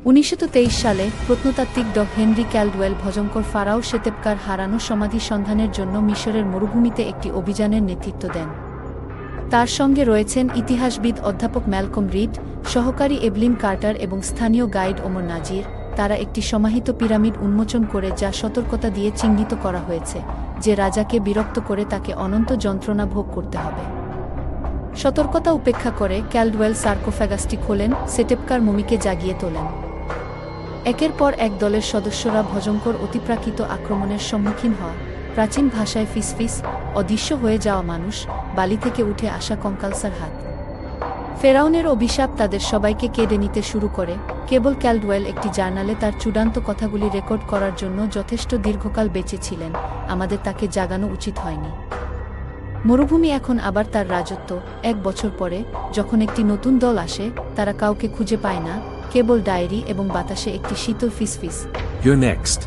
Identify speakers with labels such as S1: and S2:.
S1: 1923 সালে প্রত্নতাত্ত্বিক ড হেনরি ক্যালডওয়েল ভয়ঙ্কর ফারাও সেতেপকার হারানো সমাধি সন্ধানের জন্য মিশরের মরুভূমিতে একটি অভিযানের নেতৃত্ব দেন। তার সঙ্গে রয়েছেন ইতিহাসবিদ অধ্যাপক ম্যালকম রিড, সহকারী এভলিন কার্টার এবং স্থানীয় গাইড ওমর নাজির। তারা একটি সমাহিত পিরামিড উন্মোচন করে যা সতর্কতা দিয়ে চিহ্নিত করা হয়েছে যে রাজাকে বিরক্ত করে তাকে অনন্ত যন্ত্রণা ভোগ করতে হবে। সতর্কতা উপেক্ষা করে ক্যালডওয়েল সার্কোফ্যাগাসটি খোলেন, সেটেপকার মমিকে জাগিয়ে তোলেন। একের পর এক দলের সদস্যরা ভয়ঙ্কর অতিপ্রাকৃত আক্রমণের সম্মুখীন হওয়া, প্রাচীন ভাষায় ফিসফিস, অদৃশ্য হয়ে যাওয়া মানুষ, বালি থেকে উঠে আসা কঙ্কালসার হাত। ফেরাউনের অভিশাপ তাদের সবাইকে কেড়ে নিতে শুরু করে। কেবল ক্যালডওয়েল একটি জার্নালে তার চূড়ান্ত কথাগুলি রেকর্ড করার জন্য যথেষ্ট দীর্ঘকাল বেঁচে ছিলেন। আমাদের তাকে জাগানো উচিত হয়নি। মরুভূমি এখন আবার তার রাজত্ব। 1 বছর পরে, যখন একটি নতুন দল আসে, তারা কাউকে খুঁজে পায় না, কেবল ডায়েরি এবং বাতাসে একটি শীতল ফিসফিস।
S2: You're next.